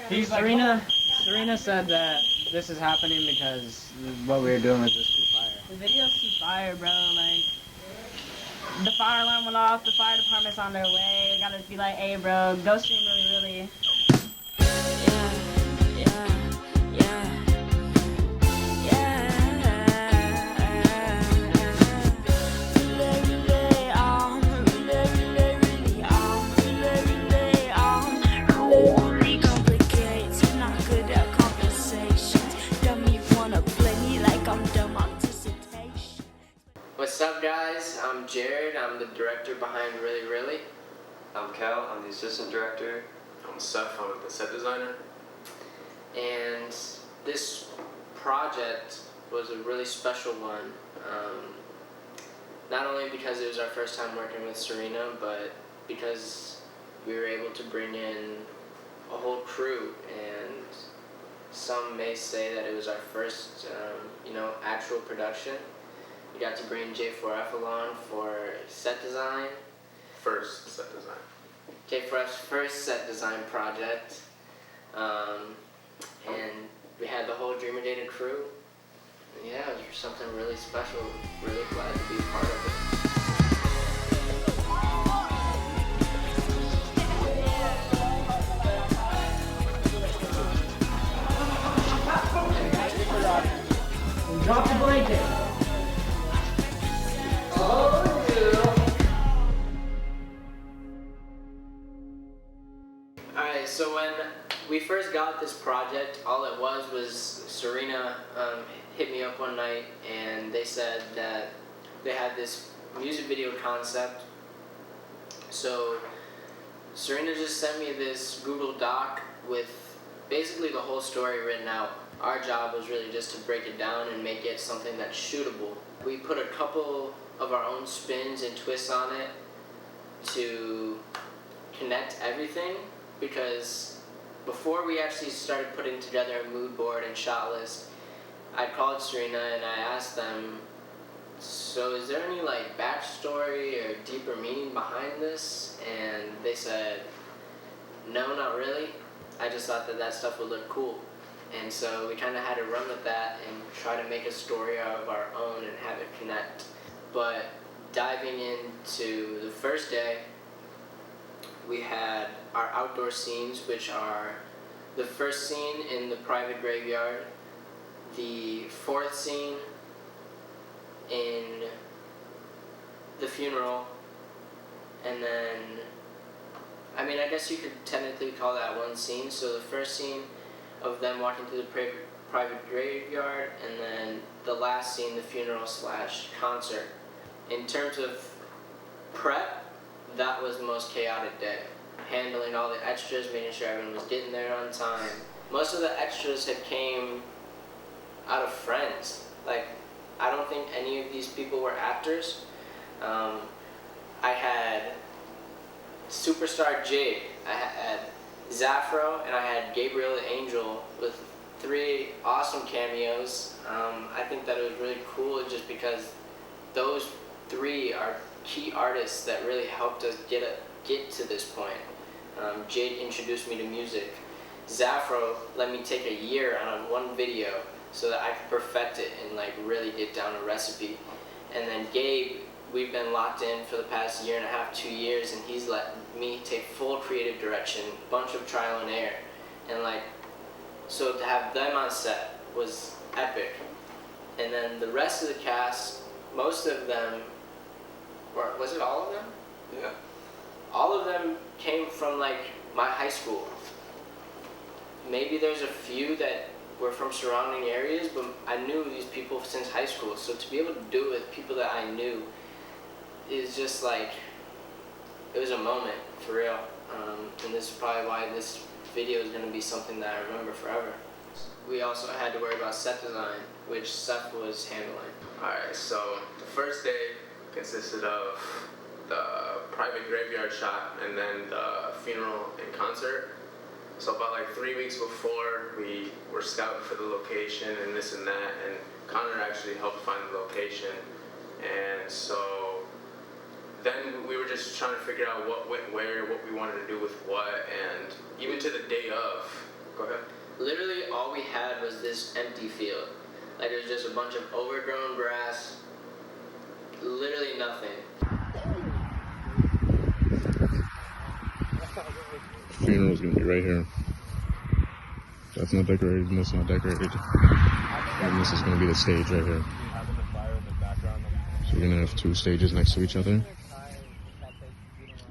Serena said that this is happening because what we were doing was just too fire. The video's too fire, bro. Like, the fire alarm went off. The fire department's on their way. We gotta be like, hey, bro, go stream really. What's up, guys? I'm Jared. I'm the director behind Really Really. I'm Cal. I'm the assistant director. I'm Seph. I'm the set designer. And this project was a really special one. Not only because it was our first time working with Serena, but because we were able to bring in a whole crew. And some may say that it was our first, actual production. We got to bring J4F along for set design. First set design. J4F's first set design project. And we had the whole Dreamer Data crew. And yeah, it was something really special. Really glad to be a part of it. Drop the blanket. Alright, so when we first got this project, all it was Serena hit me up one night and they said that they had this music video concept. So Serena just sent me this Google Doc with basically the whole story written out. Our job was really just to break it down and make it something that's shootable. We put a couple of our own spins and twists on it to connect everything, because before we actually started putting together a mood board and shot list, I called Serena and I asked them, so is there any backstory or deeper meaning behind this? And they said, no, not really. I just thought that stuff would look cool. And so we kind of had to run with that and try to make a story out of our own and have it connect. But diving into the first day, we had our outdoor scenes, which are the first scene in the private graveyard, the fourth scene in the funeral, and then, I guess you could technically call that one scene. So the first scene of them walking through the private graveyard, and then the last scene, the funeral / concert. In terms of prep, that was the most chaotic day. Handling all the extras, making sure everyone was getting there on time. Most of the extras had came out of friends. I don't think any of these people were actors. I had Superstar Jade, I had Zaffro, and I had Gabriel the Angel with 3 awesome cameos. I think that it was really cool just because those 3 are key artists that really helped us get to this point. Jade introduced me to music. Zaffro let me take a year on one video so that I could perfect it and really get down a recipe. And then Gabe, we've been locked in for the past 1.5 years, 2 years, and he's let me take full creative direction, bunch of trial and error. And so to have them on set was epic. And then the rest of the cast, most of them, or was it all of them? Yeah. All of them came from my high school. Maybe there's a few that were from surrounding areas, but I knew these people since high school. So to be able to do it with people that I knew is just it was a moment, for real. And this is probably why this video is going to be something that I remember forever. We also had to worry about set design, which Seph was handling. Alright, so the first day consisted of the private graveyard shot and then the funeral and concert. So about 3 weeks before, we were scouting for the location and this and that, and Connor actually helped find the location. And so then we were just trying to figure out what went where, what we wanted to do with what, and even to the day of, Go ahead. Literally all we had was this empty field. Like it was just a bunch of overgrown grass, literally nothing. The funeral's gonna be right here. That's not decorated, and that's not decorated. And this is gonna be the stage right here. So we're gonna have 2 stages next to each other.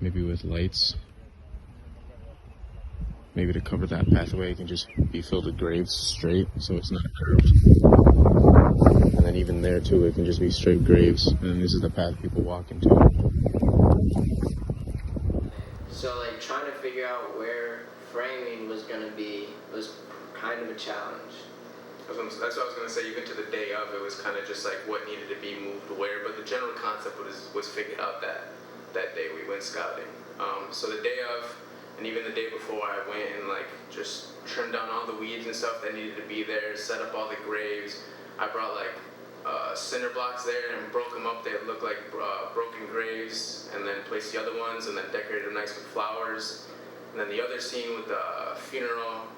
Maybe with lights. Maybe to cover that pathway, it can just be filled with graves straight, so it's not curved. And then even there too, it can just be straight graves. And this is the path people walk into. So like trying to figure out where framing was gonna be was kind of a challenge. That's what I was gonna say. Even to the day of, it was kind of just like what needed to be moved where. But the general concept was figured out that day we went scouting. So the day of, and even the day before, I went and like just trimmed down all the weeds and stuff that needed to be there, set up all the graves. I brought like cinder blocks there and broke them up. They looked like broken graves, and then placed the other ones, and then decorated them nice with flowers. And then the other scene with the funeral,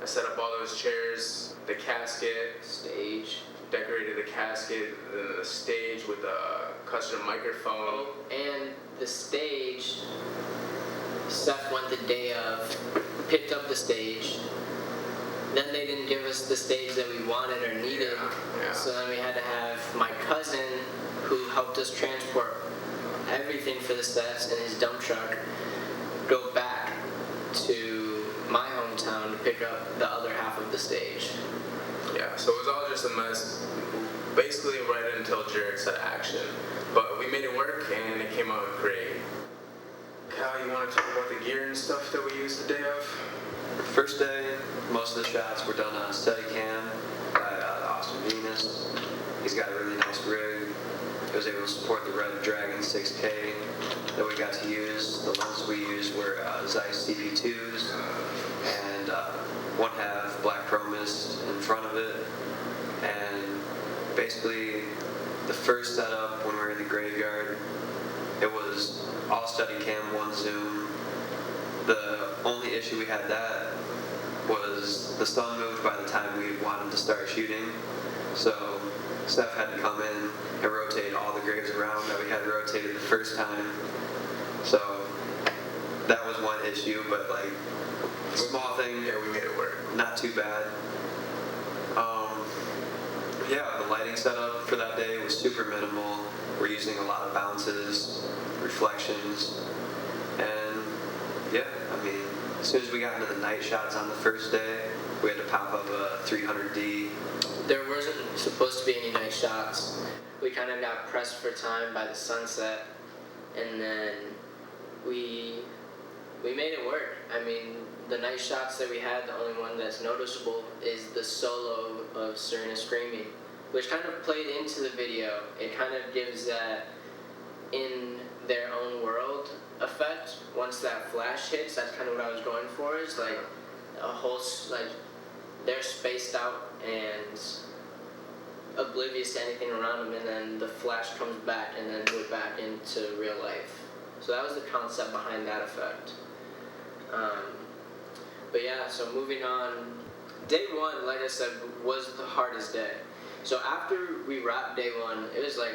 I set up all those chairs, the casket, Stage. decorated the casket, then the stage with a custom microphone. And the stage, Seph went the day of, picked up the stage. Then they didn't give us the stage that we wanted or needed. Yeah. So then we had to have my cousin, who helped us transport everything for the sets in his dump truck, go back to my hometown to pick up the other half of the stage. Yeah, so it was all just a mess, basically right until Jared said action. But we made it work, and it came out great. Cal, you want to talk about the gear and stuff that we used the day of? First day, most of the shots were done on a Steadicam by Austin Venus. He's got a really nice rig. He was able to support the Red Dragon 6K that we got to use. The lenses we used were Zeiss CP2s and 1/2 black chromist in front of it. And basically, the first setup when we were in the graveyard, it was all Steadicam, 1 zoom. The only issue we had that was the sun moved by the time we wanted to start shooting. So Seph had to come in and rotate all the graves around that we had rotated the first time. So that was one issue, but like small thing. Yeah, we made it work. Not too bad. Yeah, the lighting setup for that day was super minimal. We're using a lot of bounces, reflections, and yeah, I mean, as soon as we got into the night shots on the first day, we had to pop up a 300D. There wasn't supposed to be any night shots. We kind of got pressed for time by the sunset, and then we made it work. I mean, the night shots that we had, the only one that's noticeable is the solo of Serena screaming, which kind of played into the video. It kind of gives that in their own world effect. Once that flash hits, that's kind of what I was going for, is like a whole, like, they're spaced out and oblivious to anything around them, and then the flash comes back, and then we're back into real life. So that was the concept behind that effect. But yeah, so moving on, day one, like I said, was the hardest day. So after we wrapped day one, it was like,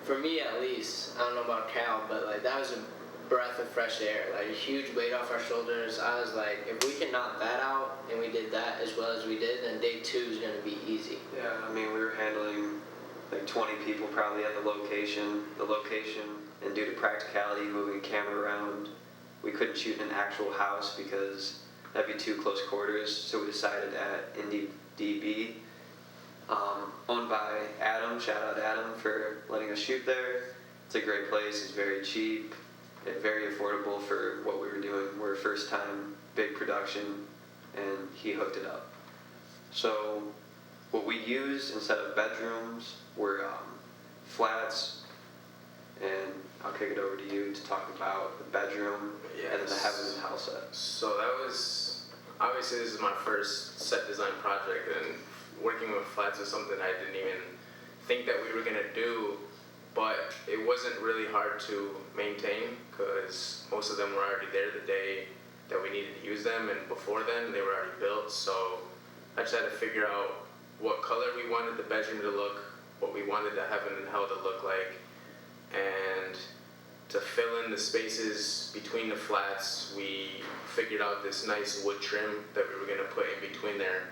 for me at least, I don't know about Cal, but like that was a breath of fresh air, like a huge weight off our shoulders. I was like, if we can knock that out, and we did that as well as we did, then day 2 is going to be easy. Yeah, I mean, we were handling like 20 people probably at the location, and due to practicality, moving the camera around, we couldn't shoot in an actual house because that'd be too close quarters, so we decided at Indie DB, owned by Adam. Shout out Adam for letting us shoot there. It's a great place, it's very cheap, and very affordable for what we were doing. We're first time, big production, and he hooked it up. So what we used instead of bedrooms were flats, and I'll kick it over to you to talk about the bedroom and then the Heaven and Hell set. So that was, obviously this is my first set design project, and working with flats was something I didn't even think that we were going to do, but it wasn't really hard to maintain because most of them were already there the day that we needed to use them, and before then they were already built. So I just had to figure out what color we wanted the bedroom to look, what we wanted the heaven and hell to look like, and to fill in the spaces between the flats, we figured out this nice wood trim that we were going to put in between there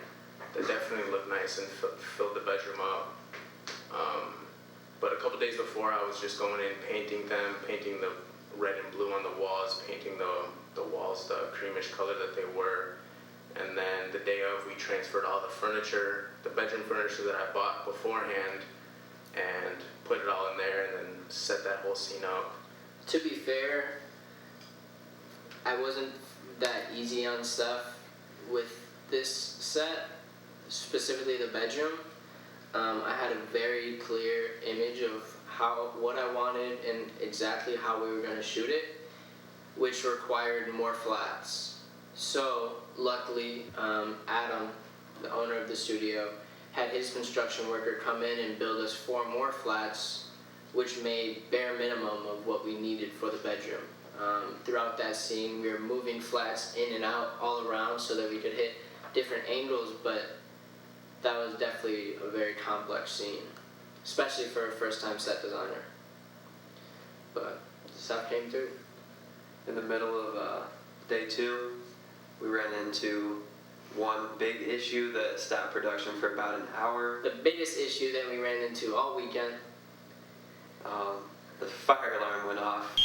that definitely looked nice and filled the bedroom up. But a couple days before, I was just going in, painting the red and blue on the walls, painting the walls the creamish color that they were. And then the day of, we transferred all the furniture, the bedroom furniture that I bought beforehand, and put it all in there and then set that whole scene up. To be fair, I wasn't that easy on stuff with this set, specifically the bedroom. I had a very clear image of what I wanted and exactly how we were going to shoot it, which required more flats. So luckily, Adam, the owner of the studio, had his construction worker come in and build us 4 more flats, which made bare minimum of what we needed for the bedroom. Throughout that scene, we were moving flats in and out all around so that we could hit different angles, but that was definitely a very complex scene, especially for a first-time set designer. But stuff came through. In the middle of day 2, we ran into one big issue that stopped production for about an hour. The biggest issue that we ran into all weekend. The fire alarm went off.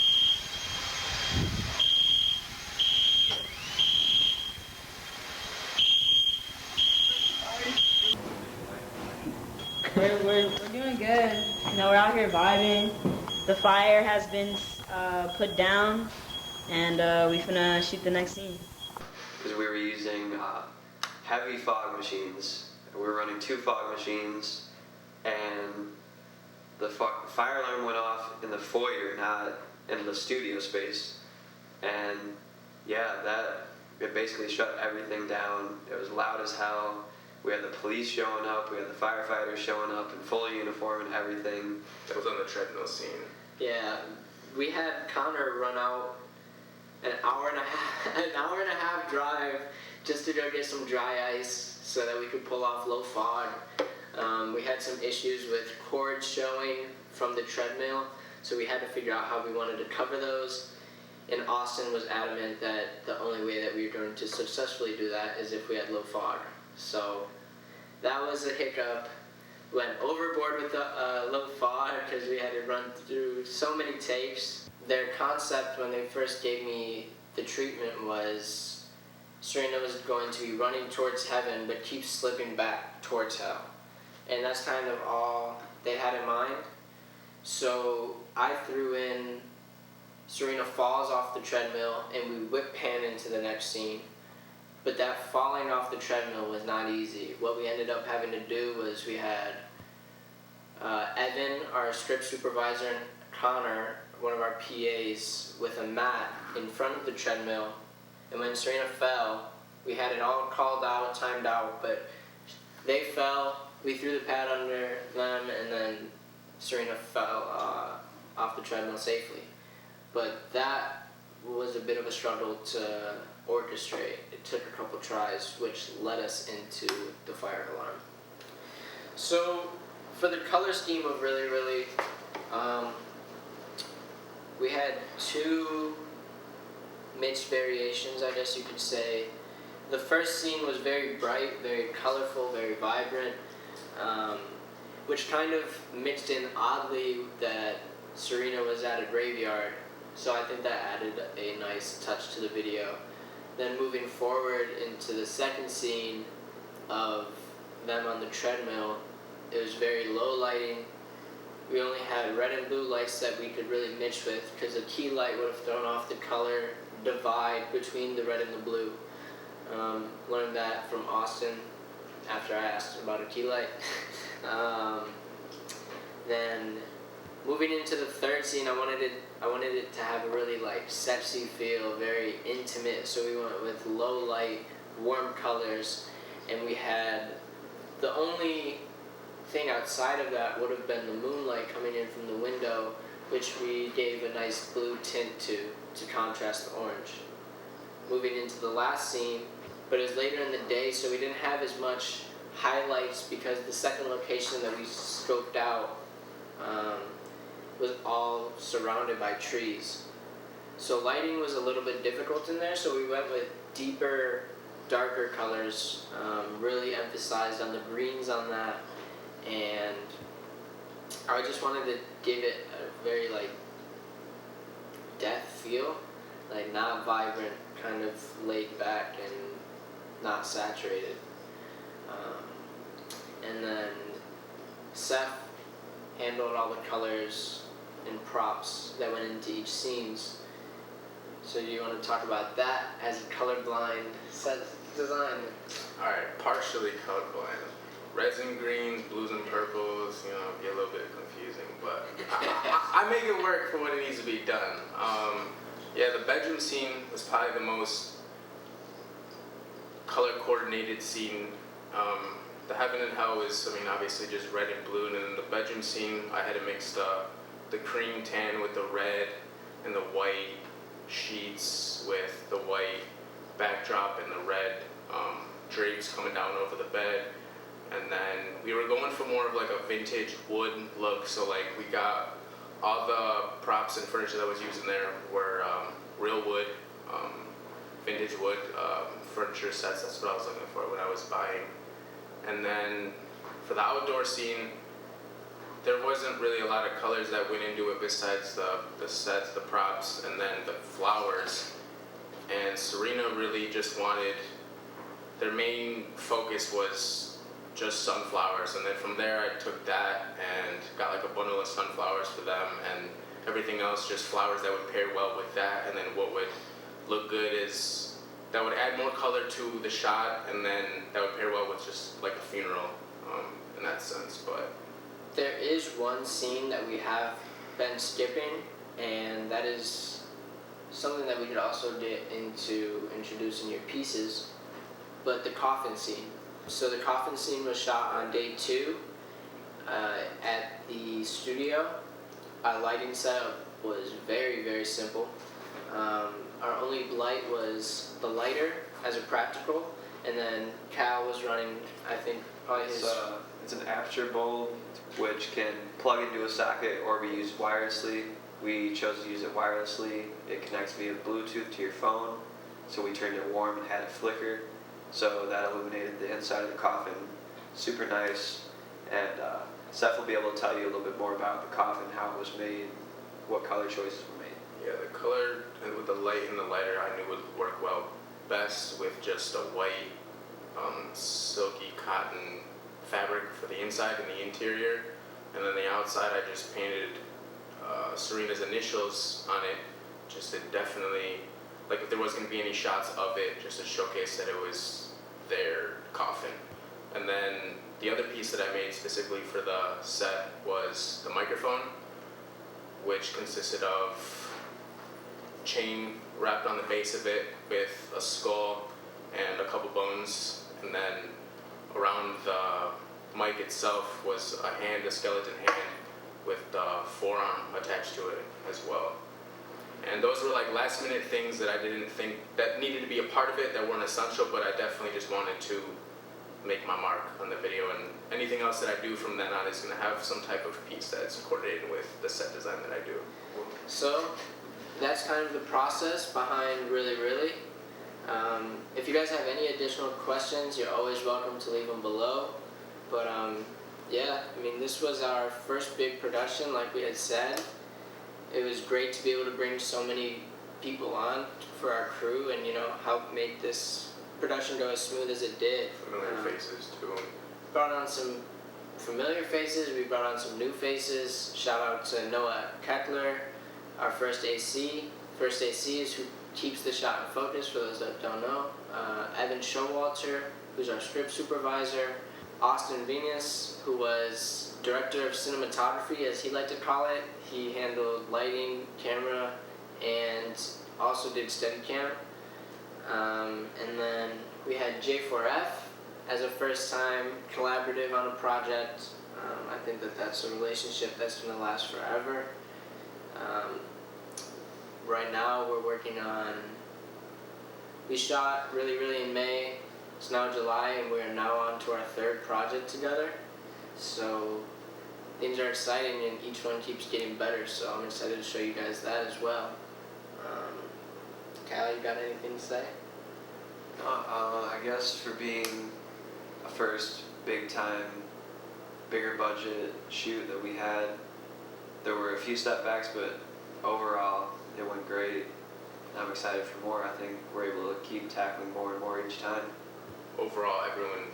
We're doing good. You know, we're out here vibing. The fire has been put down, and we finna shoot the next scene. Because we were using heavy fog machines. We were running 2 fog machines, and the fire alarm went off in the foyer, not in the studio space. And yeah, it basically shut everything down. It was loud as hell. We had the police showing up, we had the firefighters showing up in full uniform and everything. That was on the treadmill scene. Yeah, we had Connor run out an hour and a half drive just to go get some dry ice so that we could pull off low fog. We had some issues with cords showing from the treadmill, so we had to figure out how we wanted to cover those. And Austin was adamant that the only way that we were going to successfully do that is if we had low fog. So that was a hiccup. Went overboard with the low fog because we had to run through so many takes. Their concept when they first gave me the treatment was Serena was going to be running towards heaven but keep slipping back towards hell. And that's kind of all they had in mind. So I threw in Serena falls off the treadmill and we whip pan into the next scene. But that falling off the treadmill was not easy. What we ended up having to do was we had Evan, our script supervisor, and Connor, one of our PAs, with a mat in front of the treadmill. And when Serena fell, we had it all called out, timed out, but they fell, we threw the pad under them, and then Serena fell off the treadmill safely. But that was a bit of a struggle to orchestrate. It took a couple tries, which led us into the fire alarm. So for the color scheme of Really Really, we had 2 mixed variations, I guess you could say. The first scene was very bright, very colorful, very vibrant, which kind of mixed in oddly that Serena was at a graveyard, so I think that added a nice touch to the video. Then moving forward into the second scene of them on the treadmill, it was very low lighting. We only had red and blue lights that we could really mix with because a key light would have thrown off the color divide between the red and the blue. Learned that from Austin after I asked about a key light. Then moving into the third scene, I wanted it to have a really like sexy feel, very intimate. So we went with low light, warm colors, and we had the only thing outside of that would have been the moonlight coming in from the window, which we gave a nice blue tint to contrast the orange. moving into the last scene, but it was later in the day, so we didn't have as much highlights because the second location that we scoped out was all surrounded by trees. So lighting was a little bit difficult in there, so we went with deeper, darker colors, really emphasized on the greens on that, and I just wanted to give it a very like death feel, like not vibrant, kind of laid back and not saturated. And then Seph handled all the colors and props that went into each scenes. So do you want to talk about that as a colorblind set design? Alright, partially colorblind. Reds and greens, blues and purples, be a little bit confusing, but I make it work for what it needs to be done. The bedroom scene was probably the most color coordinated scene. The Heaven and Hell is, obviously just red and blue, and in the bedroom scene, I had to mix the cream tan with the red and the white sheets with the white backdrop and the red drapes coming down over the bed. And then we were going for more of like a vintage wood look, so like we got all the props and furniture that was used in there were real wood, vintage wood furniture sets. That's what I was looking for when I was buying. And then for the outdoor scene, there wasn't really a lot of colors that went into it besides the sets, the props, and then the flowers. And Serena really just wanted, their main focus was just sunflowers, and then from there I took that and got like a bundle of sunflowers for them, and everything else just flowers that would pair well with that. And then what would look good is that would add more color to the shot, and then that would pair well with just like a funeral in that sense. But there is one scene that we have been skipping, and that is something that we could also get into introducing your pieces, but the coffin scene. So the coffin scene was shot on day 2 at the studio. Our lighting setup was very, very simple. Our only light was the lighter as a practical, and then Cal was running, I think, probably his... It's an aperture bulb which can plug into a socket or be used wirelessly. We chose to use it wirelessly. It connects via Bluetooth to your phone, so we turned it warm and had it flicker. So that illuminated the inside of the coffin. Super nice. And Seph will be able to tell you a little bit more about the coffin, how it was made, what color choices were made. yeah, the color with the light and the lighter I knew would work well best with just a white silky cotton fabric for the inside and the interior. And then the outside I just painted Serena's initials on it, just to definitely, like if there was going to be any shots of it, just to showcase that it was their coffin. And then the other piece that I made specifically for the set was the microphone, which consisted of chain wrapped on the base of it with a skull and a couple bones, and then around the mic itself was a skeleton hand with the forearm attached to it as well. And those were like last minute things that I didn't think that needed to be a part of it, that weren't essential, but I definitely just wanted to make my mark on the video, and anything else that I do from then on is going to have some type of piece that's coordinated with the set design that I do. So that's kind of the process behind Really Really. If you guys have any additional questions, you're always welcome to leave them below. But this was our first big production, like we had said. It was great to be able to bring so many people on for our crew and, help make this production go as smooth as it did. Familiar faces too. Brought on some familiar faces, we brought on some new faces. Shout out to Noah Keckler, our first AC. First AC is who keeps the shot in focus, for those that don't know. Evan Showalter, who's our script supervisor. Austin Venus, who was director of cinematography, as he liked to call it. He handled lighting, camera, and also did Steadicam. And then we had J4F as a first-time collaborative on a project. I think that's a relationship that's going to last forever. Right now we're working on we shot really in May. It's now July, and we are now on to our third project together. So things are exciting, and each one keeps getting better. So I'm excited to show you guys that as well. Kyle, you got anything to say? I guess for being a first bigger budget shoot that we had, there were a few setbacks, but overall it went great. I'm excited for more. I think we're able to keep tackling more and more each time. Overall, everyone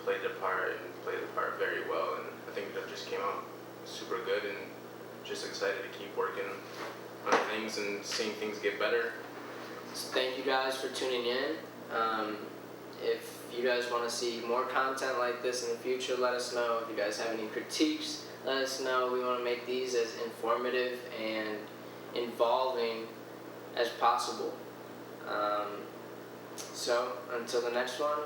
played their part and played their part very well, and I think that just came out super good, and just excited to keep working on things and seeing things get better. So thank you guys for tuning in. If you guys want to see more content like this in the future, let us know. If you guys have any critiques, let us know. We want to make these as informative and involving as possible. So until the next one,